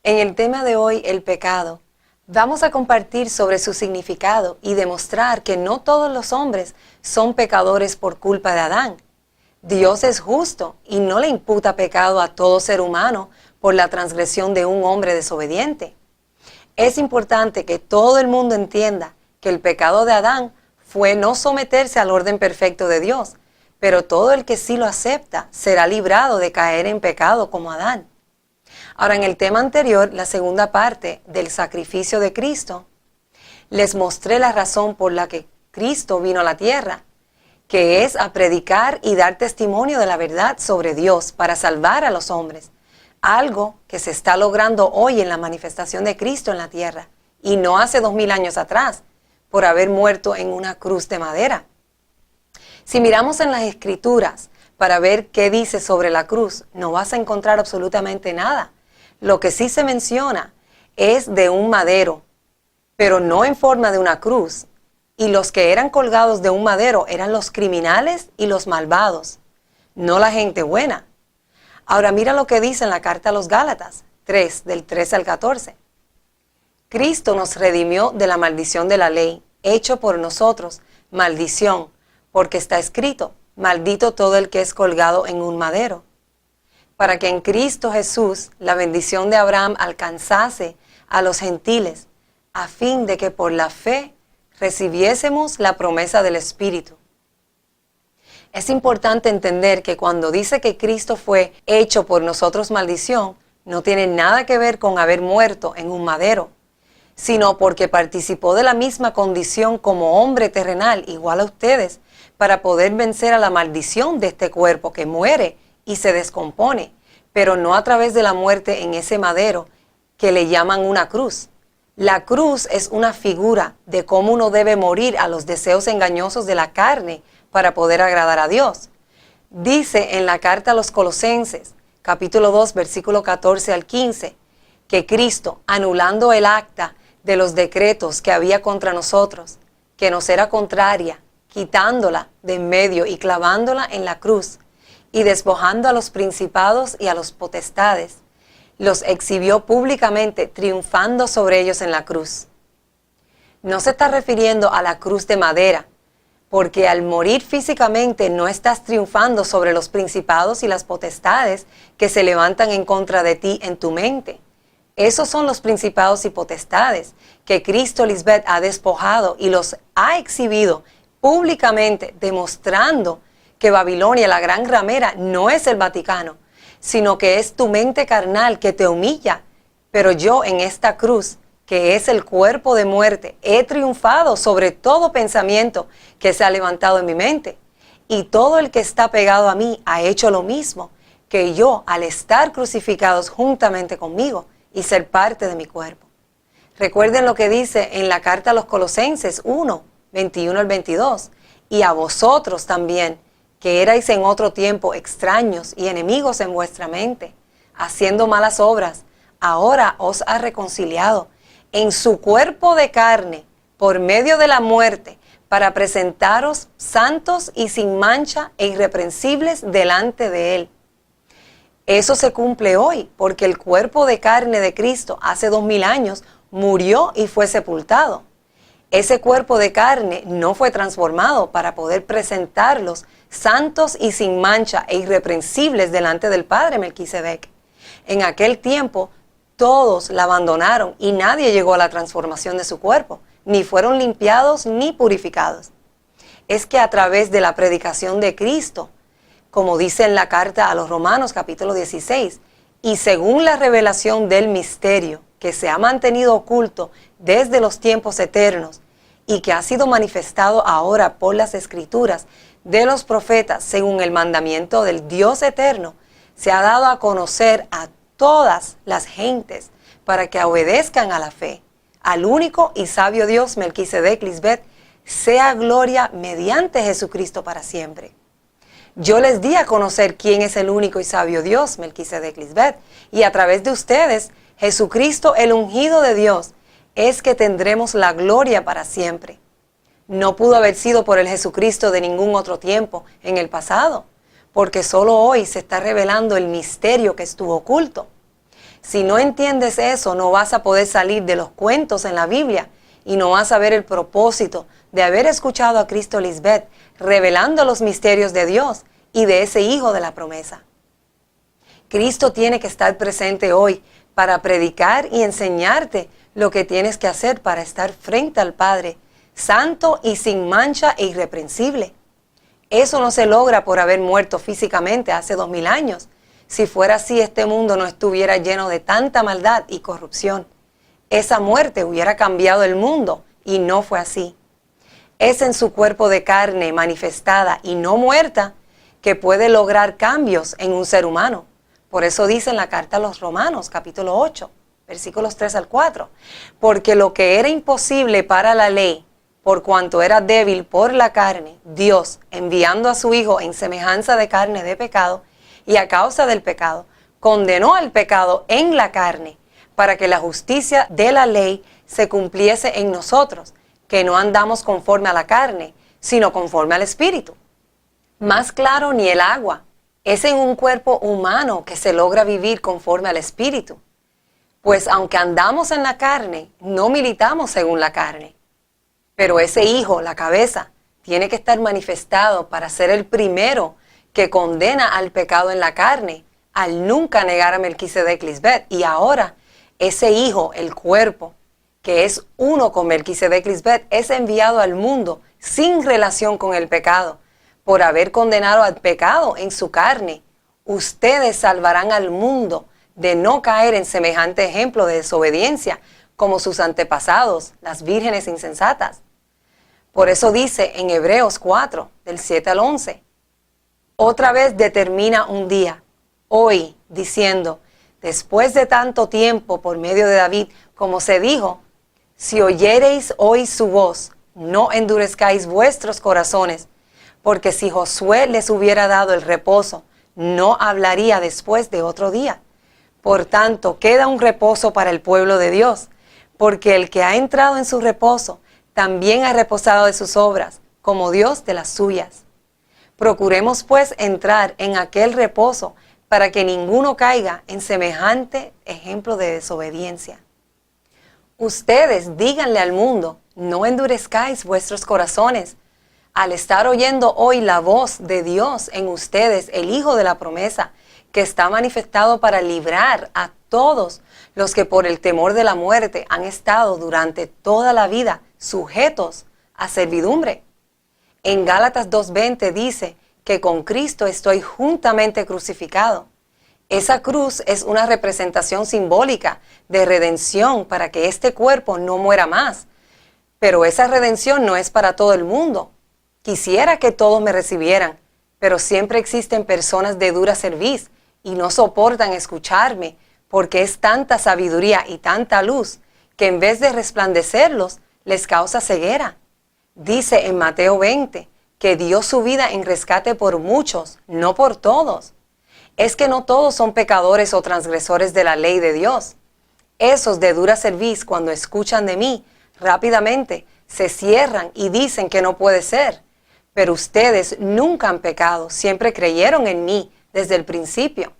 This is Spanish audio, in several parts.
En el tema de hoy, el pecado, vamos a compartir sobre su significado y demostrar que no todos los hombres son pecadores por culpa de Adán. Dios es justo y no le imputa pecado a todo ser humano por la transgresión de un hombre desobediente. Es importante que todo el mundo entienda que el pecado de Adán fue no someterse al orden perfecto de Dios, pero todo el que sí lo acepta será librado de caer en pecado como Adán. Ahora, en el tema anterior, la segunda parte del sacrificio de Cristo, les mostré la razón por la que Cristo vino a la tierra, que es a predicar y dar testimonio de la verdad sobre Dios para salvar a los hombres, algo que se está logrando hoy en la manifestación de Cristo en la tierra, y no hace 2000 años atrás, por haber muerto en una cruz de madera. Si miramos en las Escrituras para ver qué dice sobre la cruz, no vas a encontrar absolutamente nada. Lo que sí se menciona es de un madero, pero no en forma de una cruz. Y los que eran colgados de un madero eran los criminales y los malvados, no la gente buena. Ahora mira lo que dice en la carta a los Gálatas 3, del 13 al 14. Cristo nos redimió de la maldición de la ley, hecho por nosotros maldición, porque está escrito, maldito todo el que es colgado en un madero, para que en Cristo Jesús la bendición de Abraham alcanzase a los gentiles, a fin de que por la fe recibiésemos la promesa del Espíritu. Es importante entender que cuando dice que Cristo fue hecho por nosotros maldición, no tiene nada que ver con haber muerto en un madero, sino porque participó de la misma condición como hombre terrenal, igual a ustedes, para poder vencer a la maldición de este cuerpo que muere y se descompone, pero no a través de la muerte en ese madero que le llaman una cruz. La cruz es una figura de cómo uno debe morir a los deseos engañosos de la carne para poder agradar a Dios. Dice en la carta a los Colosenses, capítulo 2, versículo 14 al 15, que Cristo, anulando el acta de los decretos que había contra nosotros, que nos era contraria, quitándola de en medio y clavándola en la cruz, y despojando a los principados y a los potestades, los exhibió públicamente, triunfando sobre ellos en la cruz. No se está refiriendo a la cruz de madera, porque al morir físicamente no estás triunfando sobre los principados y las potestades que se levantan en contra de ti en tu mente. Esos son los principados y potestades que Cristo Lisbeth ha despojado y los ha exhibido públicamente, demostrando que Babilonia, la gran ramera, no es el Vaticano, sino que es tu mente carnal que te humilla. Pero yo en esta cruz, que es el cuerpo de muerte, he triunfado sobre todo pensamiento que se ha levantado en mi mente. Y todo el que está pegado a mí ha hecho lo mismo que yo al estar crucificados juntamente conmigo y ser parte de mi cuerpo. Recuerden lo que dice en la carta a los Colosenses 1, 21 al 22. Y a vosotros también, que erais en otro tiempo extraños y enemigos en vuestra mente, haciendo malas obras, ahora os ha reconciliado en su cuerpo de carne por medio de la muerte, para presentaros santos y sin mancha e irreprensibles delante de Él. Eso se cumple hoy, porque el cuerpo de carne de Cristo hace 2000 años murió y fue sepultado. Ese cuerpo de carne no fue transformado para poder presentarlos santos y sin mancha e irreprensibles delante del Padre Melquisedec. En aquel tiempo todos la abandonaron y nadie llegó a la transformación de su cuerpo, ni fueron limpiados ni purificados. Es que a través de la predicación de Cristo, como dice en la carta a los Romanos capítulo 16, y según la revelación del misterio que se ha mantenido oculto desde los tiempos eternos y que ha sido manifestado ahora por las Escrituras de los profetas según el mandamiento del Dios eterno, se ha dado a conocer a todas las gentes para que obedezcan a la fe, al único y sabio Dios Melquisedec Lisbeth, sea gloria mediante Jesucristo para siempre. Yo les di a conocer quién es el único y sabio Dios Melquisedec Lisbeth, y a través de ustedes, Jesucristo el ungido de Dios, es que tendremos la gloria para siempre. No pudo haber sido por el Jesucristo de ningún otro tiempo en el pasado, porque solo hoy se está revelando el misterio que estuvo oculto. Si no entiendes eso, no vas a poder salir de los cuentos en la Biblia y no vas a ver el propósito de haber escuchado a Cristo Lisbeth revelando los misterios de Dios y de ese hijo de la promesa. Cristo tiene que estar presente hoy para predicar y enseñarte lo que tienes que hacer para estar frente al Padre, santo y sin mancha e irreprensible. Eso no se logra por haber muerto físicamente hace 2000 años. Si fuera así, este mundo no estuviera lleno de tanta maldad y corrupción. Esa muerte hubiera cambiado el mundo y no fue así. Es en su cuerpo de carne manifestada y no muerta que puede lograr cambios en un ser humano. Por eso dice en la carta a los Romanos, capítulo 8, versículos 3 al 4, porque lo que era imposible para la ley, por cuanto era débil por la carne, Dios, enviando a su Hijo en semejanza de carne de pecado, y a causa del pecado, condenó al pecado en la carne, para que la justicia de la ley se cumpliese en nosotros, que no andamos conforme a la carne, sino conforme al Espíritu. Más claro ni el agua, es en un cuerpo humano que se logra vivir conforme al Espíritu. Pues aunque andamos en la carne, no militamos según la carne. Pero ese Hijo, la cabeza, tiene que estar manifestado para ser el primero que condena al pecado en la carne, al nunca negar a Melquisedec Lisbeth. Y ahora, ese Hijo, el cuerpo, que es uno con Melquisedec Lisbeth, es enviado al mundo sin relación con el pecado, por haber condenado al pecado en su carne. Ustedes salvarán al mundo de no caer en semejante ejemplo de desobediencia como sus antepasados, las vírgenes insensatas. Por eso dice en Hebreos 4, del 7 al 11, otra vez determina un día, hoy, diciendo, después de tanto tiempo por medio de David, como se dijo, si oyereis hoy su voz, no endurezcáis vuestros corazones, porque si Josué les hubiera dado el reposo, no hablaría después de otro día. Por tanto, queda un reposo para el pueblo de Dios, porque el que ha entrado en su reposo, también ha reposado de sus obras, como Dios de las suyas. Procuremos pues entrar en aquel reposo, para que ninguno caiga en semejante ejemplo de desobediencia. Ustedes díganle al mundo, no endurezcáis vuestros corazones, al estar oyendo hoy la voz de Dios en ustedes, el Hijo de la promesa, que está manifestado para librar a todos los que por el temor de la muerte han estado durante toda la vida sujetos a servidumbre. En Gálatas 2:20 dice que con Cristo estoy juntamente crucificado. Esa cruz es una representación simbólica de redención para que este cuerpo no muera más. Pero esa redención no es para todo el mundo. Quisiera que todos me recibieran, pero siempre existen personas de dura cerviz y no soportan escucharme porque es tanta sabiduría y tanta luz que en vez de resplandecerlos, les causa ceguera. Dice en Mateo 20 que dio su vida en rescate por muchos, no por todos. Es que no todos son pecadores o transgresores de la ley de Dios. Esos de dura cerviz, cuando escuchan de mí, rápidamente se cierran y dicen que no puede ser. Pero ustedes nunca han pecado, siempre creyeron en mí desde el principio.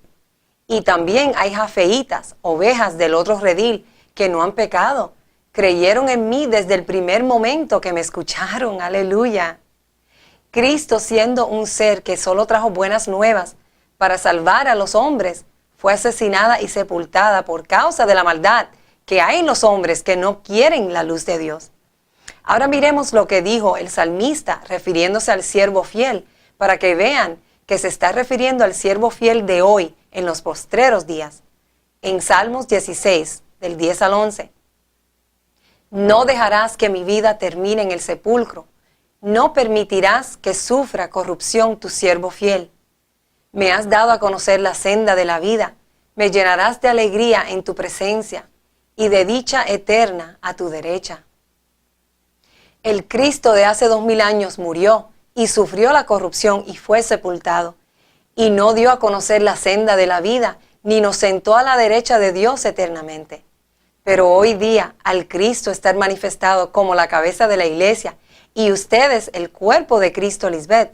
Y también hay jafeitas, ovejas del otro redil, que no han pecado. Creyeron en mí desde el primer momento que me escucharon. Aleluya. Cristo, siendo un ser que solo trajo buenas nuevas para salvar a los hombres, fue asesinada y sepultada por causa de la maldad que hay en los hombres que no quieren la luz de Dios. Ahora miremos lo que dijo el salmista refiriéndose al siervo fiel, para que vean que se está refiriendo al siervo fiel de hoy en los postreros días. En Salmos 16, del 10 al 11. No dejarás que mi vida termine en el sepulcro, no permitirás que sufra corrupción tu siervo fiel. Me has dado a conocer la senda de la vida, me llenarás de alegría en tu presencia y de dicha eterna a tu derecha. El Cristo de hace 2000 años murió y sufrió la corrupción y fue sepultado, y no dio a conocer la senda de la vida, ni nos sentó a la derecha de Dios eternamente. Pero hoy día, al Cristo estar manifestado como la cabeza de la iglesia, y ustedes el cuerpo de Cristo Lisbeth,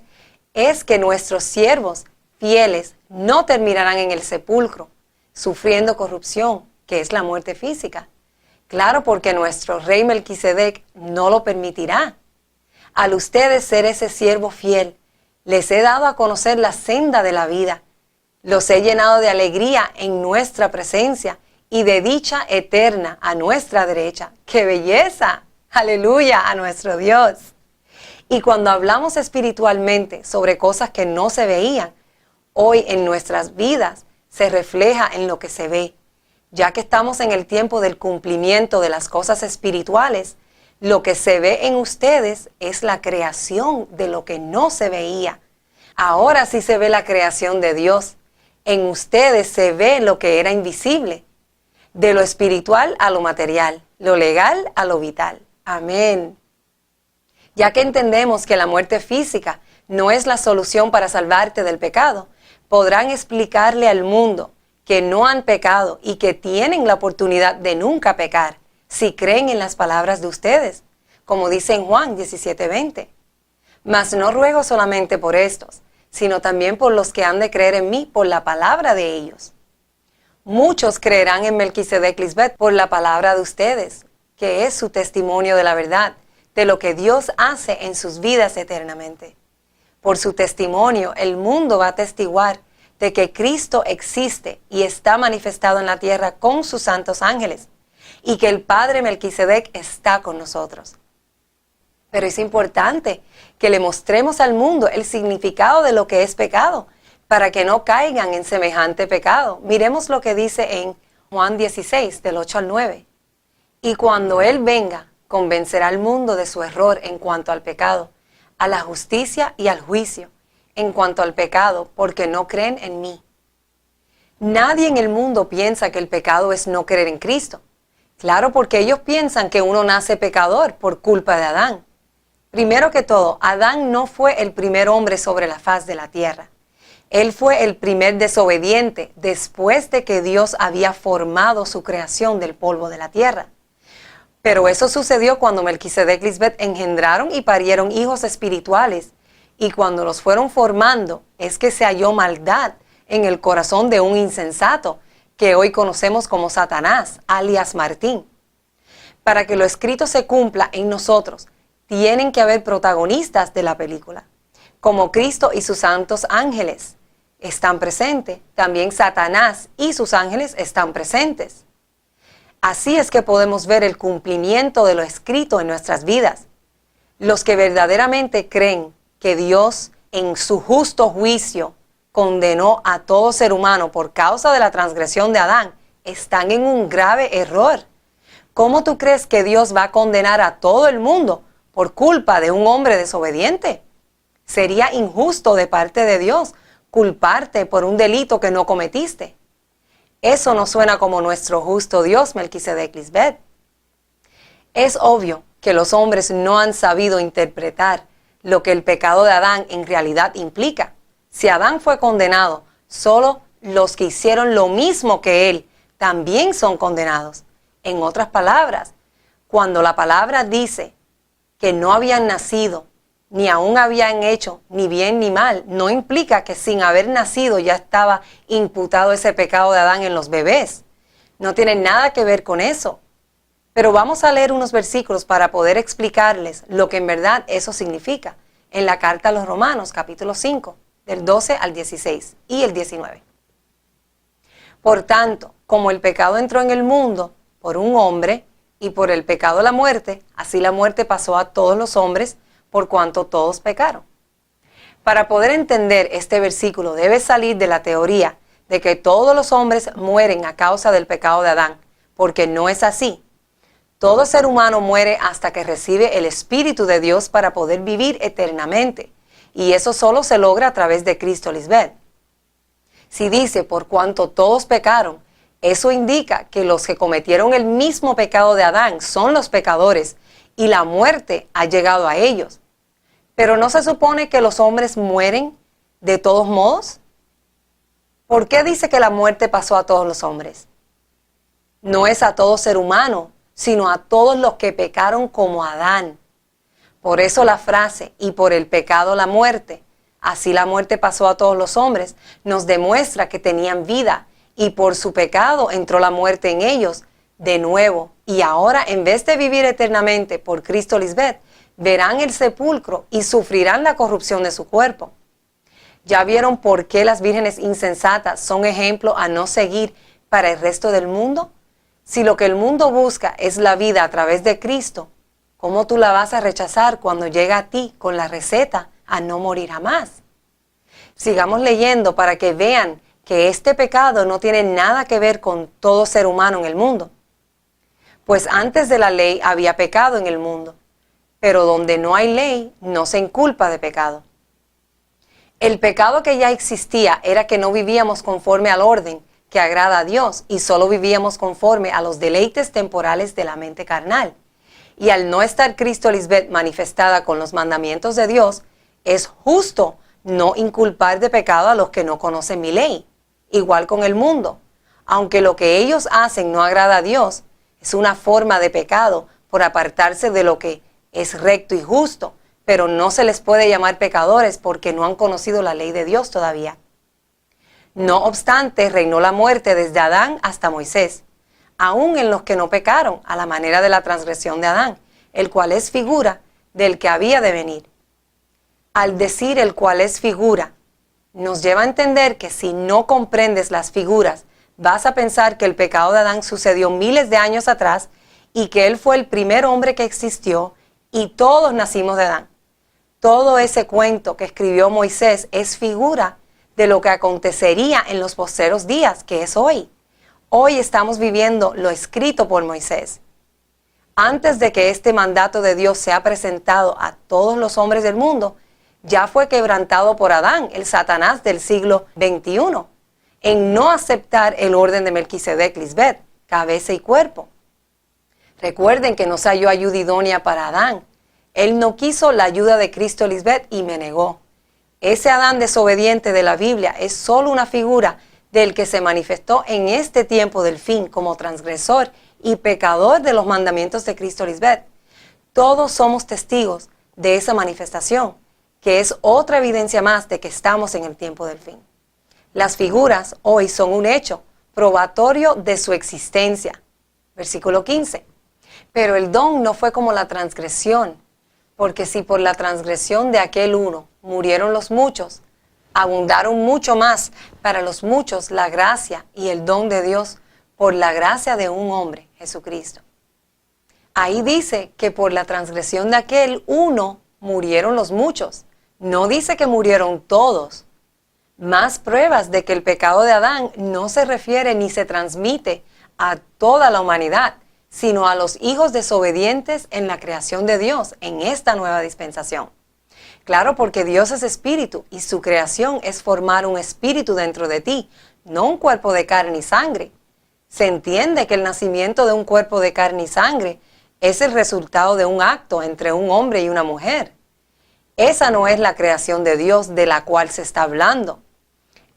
es que nuestros siervos fieles no terminarán en el sepulcro. sufriendo corrupción, que es la muerte física. Claro, porque nuestro rey Melquisedec no lo permitirá. Al ustedes ser ese siervo fiel, les he dado a conocer la senda de la vida. Los he llenado de alegría en nuestra presencia y de dicha eterna a nuestra derecha. ¡Qué belleza! ¡Aleluya a nuestro Dios! Y cuando hablamos espiritualmente sobre cosas que no se veían, hoy en nuestras vidas se refleja en lo que se ve. Ya que estamos en el tiempo del cumplimiento de las cosas espirituales, lo que se ve en ustedes es la creación de lo que no se veía. Ahora sí se ve la creación de Dios. En ustedes se ve lo que era invisible. De lo espiritual a lo material, lo legal a lo vital. Amén. Ya que entendemos que la muerte física no es la solución para salvarte del pecado, podrán explicarle al mundo que no han pecado y que tienen la oportunidad de nunca pecar si creen en las palabras de ustedes, como dice en Juan 17:20. Mas no ruego solamente por estos, sino también por los que han de creer en mí por la palabra de ellos. Muchos creerán en Melquisedec Lisbeth por la palabra de ustedes, que es su testimonio de la verdad, de lo que Dios hace en sus vidas eternamente. Por su testimonio, el mundo va a atestiguar de que Cristo existe y está manifestado en la tierra con sus santos ángeles, y que el Padre Melquisedec está con nosotros. Pero es importante que le mostremos al mundo el significado de lo que es pecado, para que no caigan en semejante pecado. Miremos lo que dice en Juan 16, del 8 al 9. Y cuando Él venga, convencerá al mundo de su error en cuanto al pecado, a la justicia y al juicio, en cuanto al pecado, porque no creen en mí. Nadie en el mundo piensa que el pecado es no creer en Cristo. Claro, porque ellos piensan que uno nace pecador por culpa de Adán. Primero que todo, Adán no fue el primer hombre sobre la faz de la tierra. Él fue el primer desobediente después de que Dios había formado su creación del polvo de la tierra. Pero eso sucedió cuando Melquisedec Lisbeth engendraron y parieron hijos espirituales, y cuando los fueron formando es que se halló maldad en el corazón de un insensato, que hoy conocemos como Satanás, alias Martín. Para que lo escrito se cumpla en nosotros, tienen que haber protagonistas de la película, como Cristo y sus santos ángeles están presentes, también Satanás y sus ángeles están presentes. Así es que podemos ver el cumplimiento de lo escrito en nuestras vidas. Los que verdaderamente creen que Dios, en su justo juicio, condenó a todo ser humano por causa de la transgresión de Adán, están en un grave error. ¿Cómo tú crees que Dios va a condenar a todo el mundo por culpa de un hombre desobediente? Sería injusto de parte de Dios culparte por un delito que no cometiste. Eso no suena como nuestro justo Dios Melquisedec Lisbeth. Es obvio que los hombres no han sabido interpretar lo que el pecado de Adán en realidad implica. Si Adán fue condenado, solo los que hicieron lo mismo que él también son condenados. En otras palabras, cuando la palabra dice que no habían nacido, ni aún habían hecho ni bien ni mal, no implica que sin haber nacido ya estaba imputado ese pecado de Adán en los bebés. No tiene nada que ver con eso. Pero vamos a leer unos versículos para poder explicarles lo que en verdad eso significa. En la carta a los Romanos, capítulo 5, del 12 al 16 y el 19. Por tanto, como el pecado entró en el mundo por un hombre y por el pecado la muerte, así la muerte pasó a todos los hombres por cuanto todos pecaron. Para poder entender este versículo debes salir de la teoría de que todos los hombres mueren a causa del pecado de Adán, porque no es así. Todo ser humano muere hasta que recibe el Espíritu de Dios para poder vivir eternamente, y eso solo se logra a través de Cristo Lisbeth. Si dice por cuanto todos pecaron, eso indica que los que cometieron el mismo pecado de Adán son los pecadores, y la muerte ha llegado a ellos. Pero ¿no se supone que los hombres mueren de todos modos? ¿Por qué dice que la muerte pasó a todos los hombres? No es a todo ser humano, sino a todos los que pecaron como Adán. Por eso la frase, y por el pecado la muerte, así la muerte pasó a todos los hombres, nos demuestra que tenían vida y por su pecado entró la muerte en ellos de nuevo. Y ahora, en vez de vivir eternamente por Cristo Lisbeth, verán el sepulcro y sufrirán la corrupción de su cuerpo. ¿Ya vieron por qué las vírgenes insensatas son ejemplo a no seguir para el resto del mundo? Si lo que el mundo busca es la vida a través de Cristo, ¿cómo tú la vas a rechazar cuando llega a ti con la receta a no morir jamás? Sigamos leyendo para que vean que este pecado no tiene nada que ver con todo ser humano en el mundo. Pues antes de la ley había pecado en el mundo, pero donde no hay ley no se inculpa de pecado. El pecado que ya existía era que no vivíamos conforme al orden que agrada a Dios y solo vivíamos conforme a los deleites temporales de la mente carnal. Y al no estar Cristo Lisbeth manifestada con los mandamientos de Dios, es justo no inculpar de pecado a los que no conocen mi ley. Igual con el mundo. Aunque lo que ellos hacen no agrada a Dios, es una forma de pecado por apartarse de lo que es recto y justo, pero no se les puede llamar pecadores porque no han conocido la ley de Dios todavía. No obstante, reinó la muerte desde Adán hasta Moisés, aún en los que no pecaron, a la manera de la transgresión de Adán, el cual es figura del que había de venir. Al decir el cual es figura, nos lleva a entender que si no comprendes las figuras, vas a pensar que el pecado de Adán sucedió miles de años atrás y que él fue el primer hombre que existió y todos nacimos de Adán. Todo ese cuento que escribió Moisés es figura de lo que acontecería en los postreros días, que es hoy. Hoy estamos viviendo lo escrito por Moisés. Antes de que este mandato de Dios sea presentado a todos los hombres del mundo, ya fue quebrantado por Adán, el Satanás del siglo XXI, en no aceptar el orden de Melquisedec Lisbeth, cabeza y cuerpo. Recuerden que no se halló ayuda idónea para Adán. Él no quiso la ayuda de Cristo Lisbeth y me negó. Ese Adán desobediente de la Biblia es solo una figura del que se manifestó en este tiempo del fin como transgresor y pecador de los mandamientos de Cristo Lisbeth. Todos somos testigos de esa manifestación, que es otra evidencia más de que estamos en el tiempo del fin. Las figuras hoy son un hecho probatorio de su existencia. Versículo 15. Pero el don no fue como la transgresión, porque si por la transgresión de aquel uno murieron los muchos, abundaron mucho más para los muchos la gracia y el don de Dios por la gracia de un hombre, Jesucristo. Ahí dice que por la transgresión de aquel uno murieron los muchos. No dice que murieron todos. Más pruebas de que el pecado de Adán no se refiere ni se transmite a toda la humanidad, sino a los hijos desobedientes en la creación de Dios en esta nueva dispensación. Claro, porque Dios es espíritu y su creación es formar un espíritu dentro de ti, no un cuerpo de carne y sangre. Se entiende que el nacimiento de un cuerpo de carne y sangre es el resultado de un acto entre un hombre y una mujer. Esa no es la creación de Dios de la cual se está hablando.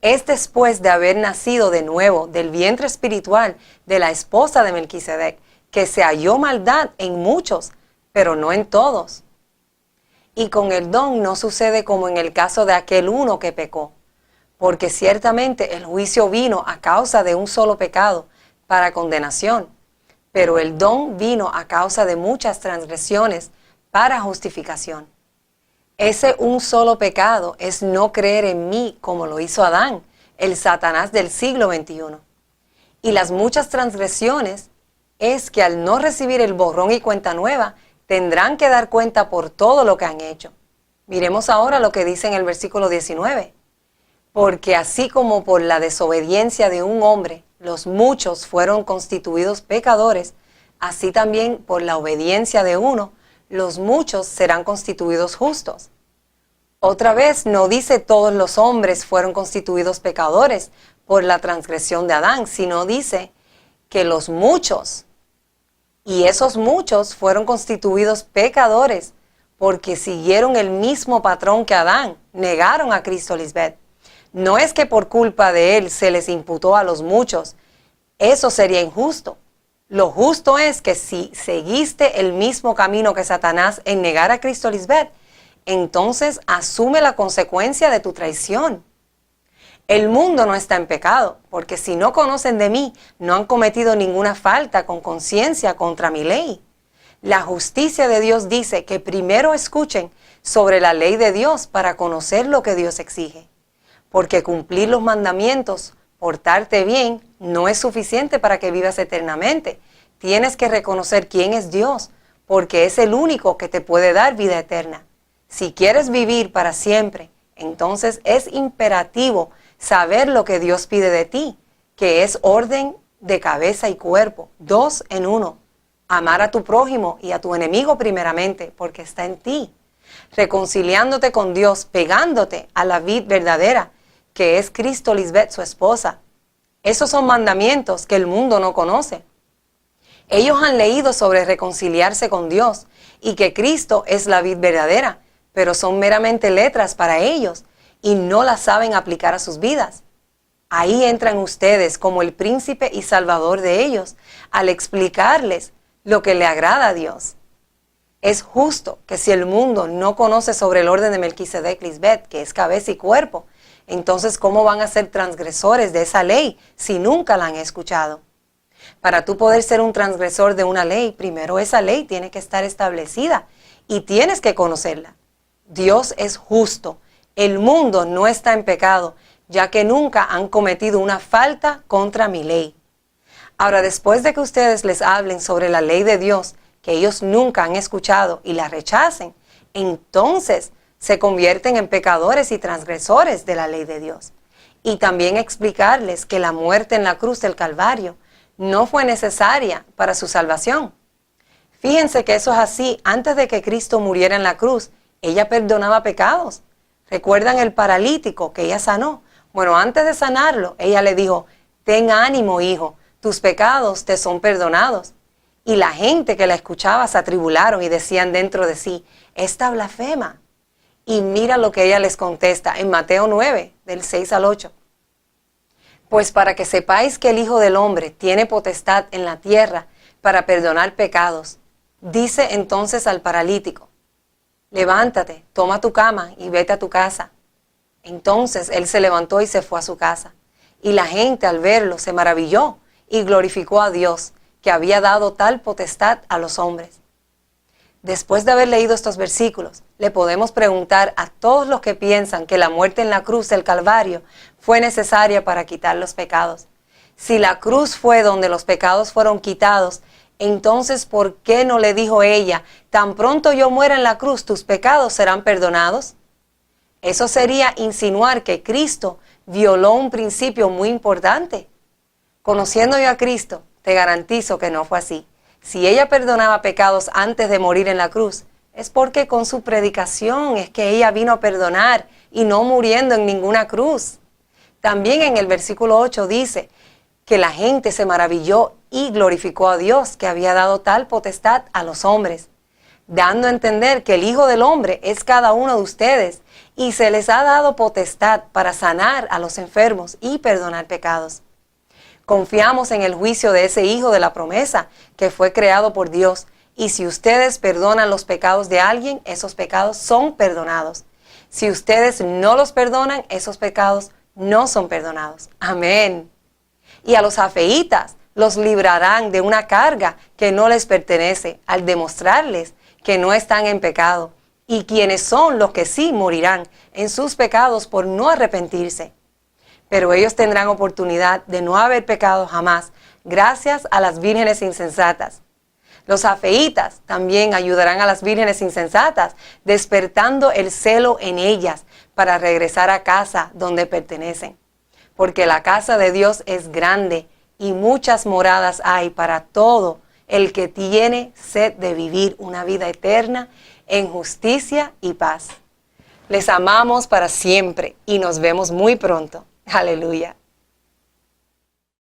Es después de haber nacido de nuevo del vientre espiritual de la esposa de Melquisedec, que se halló maldad en muchos, pero no en todos. Y con el don no sucede como en el caso de aquel uno que pecó, porque ciertamente el juicio vino a causa de un solo pecado para condenación, pero el don vino a causa de muchas transgresiones para justificación. Ese un solo pecado es no creer en mí como lo hizo Adán, el Satanás del siglo XXI. Y las muchas transgresiones es que al no recibir el borrón y cuenta nueva, tendrán que dar cuenta por todo lo que han hecho. Miremos ahora lo que dice en el versículo 19. Porque así como por la desobediencia de un hombre, los muchos fueron constituidos pecadores, así también por la obediencia de uno, los muchos serán constituidos justos. Otra vez no dice todos los hombres fueron constituidos pecadores por la transgresión de Adán, sino dice que los muchos, y esos muchos fueron constituidos pecadores porque siguieron el mismo patrón que Adán, negaron a Cristo Lisbeth. No es que por culpa de él se les imputó a los muchos, eso sería injusto. Lo justo es que si seguiste el mismo camino que Satanás en negar a Cristo Lisbeth, entonces asume la consecuencia de tu traición. El mundo no está en pecado, porque si no conocen de mí, no han cometido ninguna falta con conciencia contra mi ley. La justicia de Dios dice que primero escuchen sobre la ley de Dios para conocer lo que Dios exige. Porque cumplir los mandamientos, portarte bien, no es suficiente para que vivas eternamente. Tienes que reconocer quién es Dios, porque es el único que te puede dar vida eterna. Si quieres vivir para siempre, entonces es imperativo saber lo que Dios pide de ti, que es orden de cabeza y cuerpo, 2 en 1. Amar a tu prójimo y a tu enemigo primeramente, porque está en ti. Reconciliándote con Dios, pegándote a la vid verdadera, que es Cristo Lisbeth, su esposa. Esos son mandamientos que el mundo no conoce. Ellos han leído sobre reconciliarse con Dios y que Cristo es la vid verdadera, pero son meramente letras para ellos y no las saben aplicar a sus vidas. Ahí entran ustedes como el príncipe y salvador de ellos al explicarles lo que le agrada a Dios. Es justo que si el mundo no conoce sobre el orden de Melquisedec Lisbeth, que es cabeza y cuerpo, entonces ¿cómo van a ser transgresores de esa ley si nunca la han escuchado? Para tú poder ser un transgresor de una ley, primero esa ley tiene que estar establecida y tienes que conocerla. Dios es justo. El mundo no está en pecado, ya que nunca han cometido una falta contra mi ley. Ahora, después de que ustedes les hablen sobre la ley de Dios, que ellos nunca han escuchado y la rechacen, entonces se convierten en pecadores y transgresores de la ley de Dios. Y también explicarles que la muerte en la cruz del Calvario no fue necesaria para su salvación. Fíjense que eso es así. Antes de que Cristo muriera en la cruz, ella perdonaba pecados. ¿Recuerdan el paralítico que ella sanó? Bueno, antes de sanarlo, ella le dijo, ten ánimo, hijo, tus pecados te son perdonados. Y la gente que la escuchaba se atribularon y decían dentro de sí, esta blasfema. Y mira lo que ella les contesta en Mateo 9, del 6 al 8. Pues para que sepáis que el Hijo del Hombre tiene potestad en la tierra para perdonar pecados, dice entonces al paralítico, levántate, toma tu cama y vete a tu casa. Entonces él se levantó y se fue a su casa. Y la gente al verlo se maravilló y glorificó a Dios, que había dado tal potestad a los hombres. Después de haber leído estos versículos, le podemos preguntar a todos los que piensan que la muerte en la cruz del Calvario fue necesaria para quitar los pecados. Si la cruz fue donde los pecados fueron quitados, entonces ¿por qué no le dijo ella, tan pronto yo muera en la cruz, tus pecados serán perdonados? Eso sería insinuar que Cristo violó un principio muy importante. Conociendo yo a Cristo, te garantizo que no fue así. Si ella perdonaba pecados antes de morir en la cruz, es porque con su predicación es que ella vino a perdonar y no muriendo en ninguna cruz. También en el versículo 8 dice que la gente se maravilló y glorificó a Dios que había dado tal potestad a los hombres, dando a entender que el Hijo del Hombre es cada uno de ustedes y se les ha dado potestad para sanar a los enfermos y perdonar pecados. Confiamos en el juicio de ese Hijo de la promesa que fue creado por Dios. Y si ustedes perdonan los pecados de alguien, esos pecados son perdonados. Si ustedes no los perdonan, esos pecados no son perdonados. Amén. Y a los afeitas los librarán de una carga que no les pertenece al demostrarles que no están en pecado. Y quienes son los que sí morirán en sus pecados por no arrepentirse. Pero ellos tendrán oportunidad de no haber pecado jamás, gracias a las vírgenes insensatas. Los afeitas también ayudarán a las vírgenes insensatas, despertando el celo en ellas para regresar a casa donde pertenecen. Porque la casa de Dios es grande y muchas moradas hay para todo el que tiene sed de vivir una vida eterna en justicia y paz. Les amamos para siempre y nos vemos muy pronto. Aleluya.